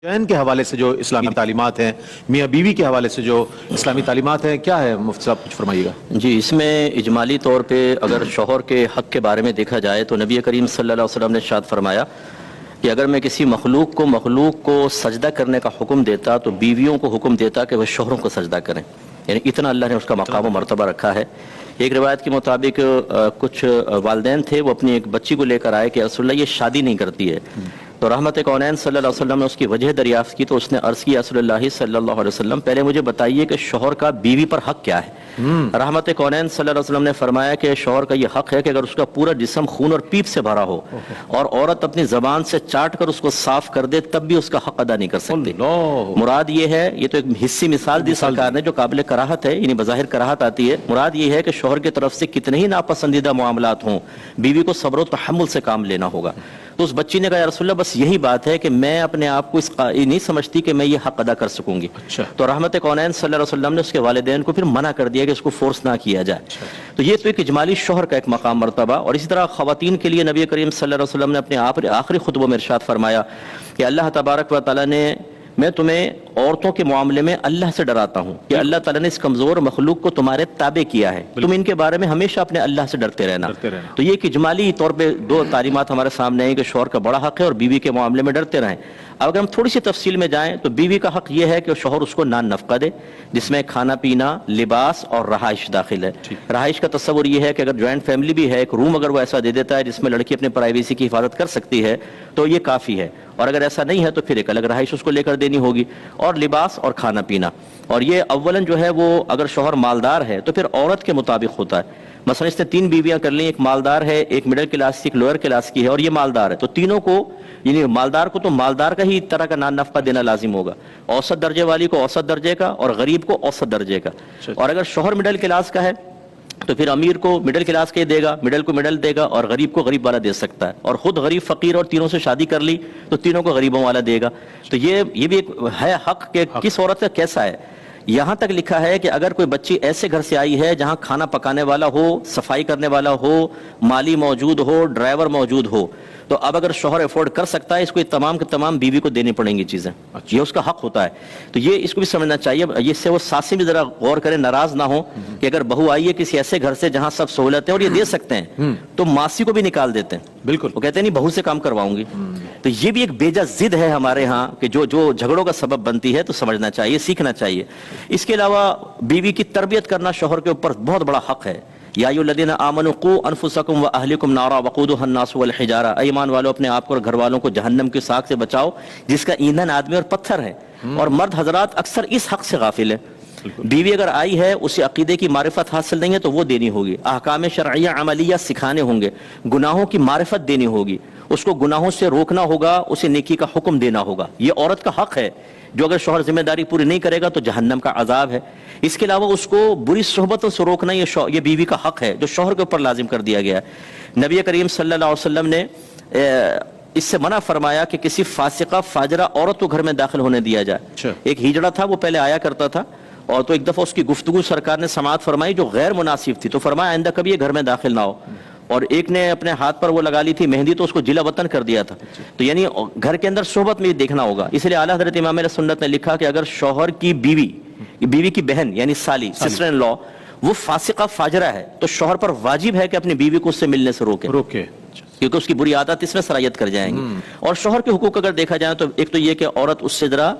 چین کے حوالے سے جو اسلامی تعلیمات ہیں، میاں بیوی کے حوالے سے جو اسلامی تعلیمات ہیں، کیا ہے مفتی صاحب کچھ فرمائیے گا؟ جی، اس میں اجمالی طور پہ اگر شوہر کے حق کے بارے میں دیکھا جائے تو نبی کریم صلی اللہ علیہ وسلم نے ارشاد فرمایا کہ اگر میں کسی مخلوق کو سجدہ کرنے کا حکم دیتا تو بیویوں کو حکم دیتا کہ وہ شوہروں کو سجدہ کریں، یعنی اتنا اللہ نے اس کا مقام و مرتبہ رکھا ہے۔ ایک روایت کے مطابق کچھ والدین تھے، وہ اپنی ایک بچی کو لے کر آئے کہ رسول اللہ یہ شادی نہیں کرتی ہے، تو رحمت کونین صلی اللہ علیہ وسلم نے اس کی وجہ دریافت کی تو اس نے عرض کی رسول اللہ صلی اللہ علیہ وسلم پہلے مجھے بتائیے کہ شوہر کا بیوی پر حق کیا ہے۔ رحمت کونین صلی اللہ علیہ وسلم نے فرمایا کہ شوہر کا یہ حق ہے کہ اگر اس کا پورا جسم خون اور پیپ سے بھرا ہو اور عورت اپنی زبان سے چاٹ کر اس کو صاف کر دے تب بھی اس کا حق ادا نہیں کر سکتی۔ مراد یہ ہے، یہ تو ایک حصی مثال دی سرکار نے جو قابل کراہت ہے، یعنی بظاہر کراہت آتی ہے، مراد یہ ہے کہ شوہر کی طرف سے کتنے ہی ناپسندیدہ معاملات ہوں، بیوی کو صبر و تحمل سے کام لینا ہوگا۔ تو اس بچی نے کہا یا رسول اللہ بس یہی بات ہے کہ میں اپنے آپ کو اس قائل نہیں سمجھتی کہ میں یہ حق ادا کر سکوں گی۔ تو رحمت کونین صلی اللہ علیہ وسلم نے اس کے والدین کو پھر منع کر دیا کہ اس کو فورس نہ کیا جائے۔ تو یہ تو ایک اجمالی شوہر کا ایک مقام مرتبہ، اور اسی طرح خواتین کے لیے نبی کریم صلی اللہ علیہ وسلم نے اپنے آخری خطبوں میں ارشاد فرمایا کہ اللہ تبارک و تعالیٰ نے میں تمہیں عورتوں کے معاملے میں اللہ سے ڈراتا ہوں کہ اللہ تعالیٰ نے اس کمزور مخلوق کو تمہارے تابع کیا ہے، تم ان کے بارے میں ہمیشہ اپنے اللہ سے ڈرتے رہنا۔ تو یہ ایک اجمالی طور پہ دو تعلیمات ہمارے سامنے ہیں کہ شوہر کا بڑا حق ہے اور بیوی کے معاملے میں ڈرتے رہیں۔ اب اگر ہم تھوڑی سی تفصیل میں جائیں تو بیوی کا حق یہ ہے کہ شوہر اس کو نان نفقہ دے، جس میں کھانا پینا، لباس اور رہائش داخل ہے۔ رہائش کا تصور یہ ہے کہ اگر جوائنٹ فیملی بھی ہے، ایک روم اگر وہ ایسا دے دیتا ہے جس میں لڑکی اپنے پرائیویسی کی حفاظت کر سکتی ہے تو یہ کافی ہے، اور اگر ایسا نہیں ہے تو پھر ایک الگ رہائش اس کو لے کر دینی ہوگی، اور لباس اور کھانا پینا۔ اور یہ اولاً جو ہے وہ اگر شوہر مالدار ہے تو پھر عورت کے مطابق ہوتا ہے۔ مثلا اس نے 3 بیویاں کر لیں، ایک مالدار ہے، ایک مڈل کلاس کی، ایک لوئر کلاس کی ہے، اور یہ مالدار ہے، تو تینوں کو یعنی مالدار کو تو مالدار کا ہی طرح کا نان نفقہ دینا لازم ہوگا، اوسط درجے والی کو اوسط درجے کا اور غریب کو اوسط درجے کا۔ اور اگر شوہر مڈل کلاس کا ہے تو پھر امیر کو مڈل کلاس کے دے گا، مڈل کو مڈل دے گا، اور غریب کو غریب والا دے سکتا ہے، اور خود غریب فقیر اور تینوں سے شادی کر لی تو تینوں کو غریبوں والا دے گا۔ تو یہ بھی ایک ہے حق کہ کس عورت کا کیسا ہے۔ یہاں تک لکھا ہے کہ اگر کوئی بچی ایسے گھر سے آئی ہے جہاں کھانا پکانے والا ہو، صفائی کرنے والا ہو، مالی موجود ہو، ڈرائیور موجود ہو، تو اب اگر شوہر افورڈ کر سکتا ہے اس کو یہ تمام کے تمام بیوی کو دینی پڑیں گی چیزیں، یہ اس کا حق ہوتا ہے۔ تو یہ اس کو بھی سمجھنا چاہیے، اس سے وہ ساسے بھی ذرا غور کریں، ناراض نہ ہو کہ اگر بہو آئی ہے کسی ایسے گھر سے جہاں سب سہولتیں اور یہ دے سکتے ہیں تو ماسی کو بھی نکال دیتے ہیں، بالکل وہ کہتے ہیں نہیں بہو سے کام کرواؤں گی۔ تو یہ بھی ایک بیجا ضد ہے ہمارے ہاں کہ جو جھگڑوں کا سبب بنتی ہے، تو سمجھنا چاہیے، سیکھنا چاہیے۔ اس کے علاوہ بیوی کی تربیت کرنا شوہر کے اوپر بہت بڑا حق ہے۔ یا ایھا الذین آمنوا قوا انفسکم واہلکم نارا وقودھا الناس والحجارہ، اے ایمان والو اپنے آپ کو اور گھر والوں کو جہنم کی ساگ سے بچاؤ جس کا ایندھن آدمی اور پتھر ہے۔ اور مرد حضرات اکثر اس حق سے غافل ہیں۔ بیوی اگر آئی ہے، اسے عقیدے کی معرفت حاصل نہیں ہے تو وہ دینی ہوگی، احکام شرعیہ عملیہ سکھانے ہوں گے، گناہوں کی معرفت دینی ہوگی، اس کو گناہوں سے روکنا ہوگا، اسے نیکی کا حکم دینا ہوگا۔ یہ عورت کا حق ہے، جو اگر شوہر ذمہ داری پوری نہیں کرے گا تو جہنم کا عذاب ہے۔ اس کے علاوہ اس کو بری صحبتوں سے روکنا یہ بیوی کا حق ہے جو شوہر کے اوپر لازم کر دیا گیا ہے۔ نبی کریم صلی اللہ علیہ وسلم نے اس سے منع فرمایا کہ کسی فاسقہ فاجرہ عورت کو گھر میں داخل ہونے دیا جائے۔ ایک ہجڑا تھا، وہ پہلے آیا کرتا تھا، اور تو ایک دفعہ اس کی گفتگو سرکار نے سماعت فرمائی جو غیر مناسب تھی، تو فرمایا آئندہ کبھی یہ گھر میں داخل نہ ہو۔ اور ایک نے اپنے ہاتھ پر وہ لگا لی تھی مہندی، تو اس کو جلا وطن کر دیا تھا۔ تو یعنی گھر کے اندر صحبت میں یہ دیکھنا ہوگا۔ اس لیے اعلیٰ حضرت امام سنت نے لکھا کہ اگر شوہر کی بیوی کی بہن یعنی سالی سسٹر ان لا وہ فاسقہ فاجرہ ہے تو شوہر پر واجب ہے کہ اپنی بیوی کو اس سے ملنے سے روکے، کیونکہ اس کی بری عادات اس میں سرایت کر جائیں گی۔ اور شوہر کے حقوق اگر دیکھا جائے تو ایک تو یہ کہ عورت اس سے ذرا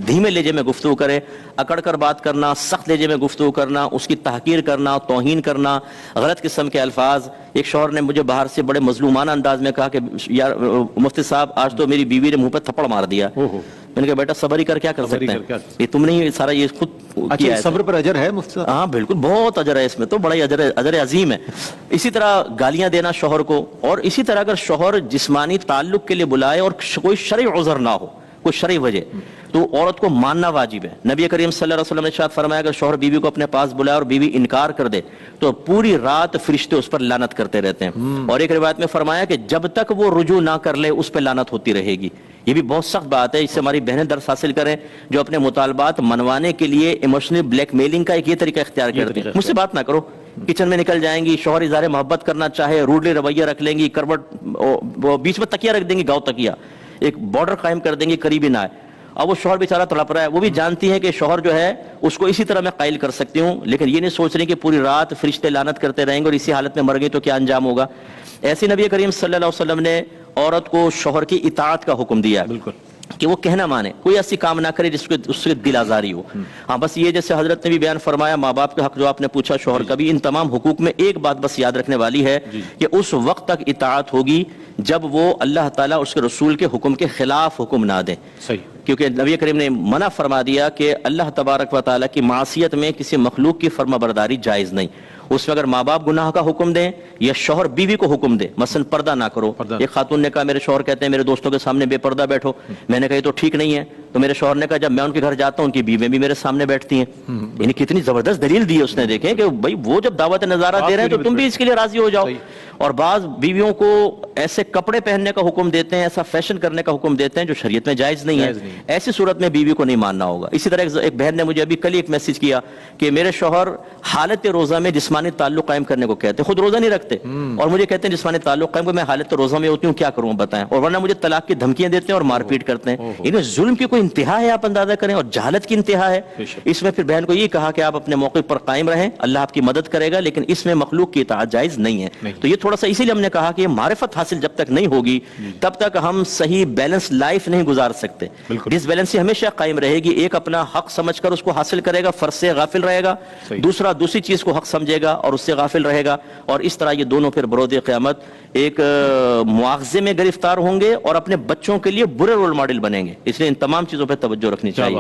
دھیمے لہجے میں گفتگو کرے، اکڑ کر بات کرنا، سخت لہجے میں گفتگو کرنا، اس کی تحقیر کرنا، توہین کرنا، غلط قسم کے الفاظ۔ ایک شوہر نے مجھے باہر سے بڑے مظلومانہ انداز میں کہا کہ یار مفتی صاحب آج تو میری بیوی نے منہ پہ تھپڑ مار دیا۔ میں نے کہا بیٹا صبر ہی کر کیا کر سکتے ہیں، یہ تم نے ہی سارا یہ خود کیا ہے۔ صبر پر اجر ہے مفتی صاحب؟ ہاں بالکل، بہت اجر ہے اس میں، تو بڑا اجر عظیم ہے۔ اسی طرح گالیاں دینا شوہر کو، اور اسی طرح اگر شوہر جسمانی تعلق کے لیے بلائے اور کوئی شرعی عذر نہ ہو، کوئی شرعی وجہ، تو عورت کو ماننا واجب ہے۔ نبی کریم صلی اللہ علیہ وسلم نے ارشاد فرمایا اگر شوہر بیوی کو اپنے پاس بلائے اور بیوی انکار کر دے تو پوری رات فرشتے اس پر لعنت کرتے رہتے ہیں۔ اور ایک روایت میں فرمایا کہ جب تک وہ رجوع نہ کر لے اس پہ لعنت ہوتی رہے گی۔ یہ بھی بہت سخت بات ہے، اس سے ہماری بہنیں درس حاصل کریں جو اپنے مطالبات منوانے کے لیے ایموشنل بلیک میلنگ کا ایک یہ طریقہ اختیار کرتی ہیں۔ مجھ سے بات نہ کرو، کچن میں نکل جائیں گی، شوہر اظہار محبت کرنا چاہے روڈلی رویہ رکھ لیں گی، کروٹ بیچ میں تکیہ رکھ دیں گی، گاؤ تکیہ، ایک بارڈر قائم کر دیں گی، قریبی نہ آئے۔ اب وہ شوہر بیچارہ تڑپ رہا ہے، وہ بھی جانتی ہیں کہ شوہر جو ہے اس کو اسی طرح میں قائل کر سکتی ہوں، لیکن یہ نہیں سوچ رہی کہ پوری رات فرشتے لعنت کرتے رہیں گے اور اسی حالت میں مر گئی تو کیا انجام ہوگا۔ ایسے نبی کریم صلی اللہ علیہ وسلم نے عورت کو شوہر کی اطاعت کا حکم دیا بالکل کہ وہ کہنا مانے، کوئی ایسی کام نہ کرے جس کو اس سے دل آزاری ہو۔ ہاں بس یہ جیسے حضرت نے بھی بیان فرمایا ماں باپ کا حق جو آپ نے پوچھا شوہر کا بھی، ان تمام حقوق میں ایک بات بس یاد رکھنے والی ہے کہ اس وقت تک اطاعت ہوگی جب وہ اللہ تعالیٰ اس کے رسول کے حکم کے خلاف حکم نہ دیں، صحیح، کیونکہ نبی کریم نے منع فرما دیا کہ اللہ تبارک و تعالیٰ کی معصیت میں کسی مخلوق کی فرما برداری جائز نہیں۔ اس میں اگر ماں باپ گناہ کا حکم دیں یا شوہر بیوی کو حکم دے، مثلا پردہ نہ کرو، ایک خاتون نے کہا میرے شوہر کہتے ہیں میرے دوستوں کے سامنے بے پردہ بیٹھو، میں نے کہا یہ تو ٹھیک نہیں ہے، تو میرے شوہر نے کہا جب میں ان کے گھر جاتا ہوں ان کی بیویاں بھی میرے سامنے بیٹھتی ہیں۔ یعنی کتنی زبردست دلیل دی ہے اس نے، دیکھیں کہ بھائی وہ جب دعوت نظارہ دے رہے ہیں تو تم بھی اس کے لیے راضی ہو جاؤ۔ اور بعض بیویوں کو ایسے کپڑے پہننے کا حکم دیتے ہیں، ایسا فیشن کرنے کا حکم دیتے ہیں جو شریعت میں جائز نہیں ہے، ایسی صورت میں بیوی کو نہیں ماننا ہوگا۔ اسی طرح ایک بہن نے مجھے ابھی کل ایک میسج کیا کہ میرے شوہر حالت روزہ میں جسمانی تعلق قائم کرنے کو کہتے ہیں، خود روزہ نہیں رکھتے اور مجھے کہتے ہیں جسمانی تعلق قائم کو، میں حالت روزہ میں ہوتی ہوں کیا کروں بتائیں، اور ورنہ مجھے طلاق کی دھمکیاں دیتے ہیں اور مار پیٹ کرتے ہیں۔ انہیں ظلم کی کوئی انتہا ہے آپ اندازہ کریں، اور جہالت کی انتہا ہے۔ اس میں پھر بہن کو یہ کہا کہ آپ اپنے موقع پر قائم رہیں، اللہ آپ کی مدد کرے گا، لیکن اس میں مخلوق کی اطاعت جائز نہیں ہے۔ تو یہ تھوڑا سا اسی لیے ہم نے کہا کہ یہ معرفت حاصل جب تک نہیں ہوگی تب تک ہم صحیح بیلنس لائف نہیں گزار سکتے۔ ڈس بیلنسی ہمیشہ قائم رہے گی، ایک اپنا حق سمجھ کر اس کو حاصل کرے گا، فرض سے غافل رہے گا، دوسرا دوسری چیز کو حق سمجھے گا اور اس سے غافل رہے گا، اور اس طرح یہ دونوں پھر بروز قیامت ایک مواخذے میں گرفتار ہوں گے اور اپنے بچوں کے لیے برے رول ماڈل بنیں گے۔ اس لیے ان تمام چیزوں پہ توجہ رکھنی چاہیے۔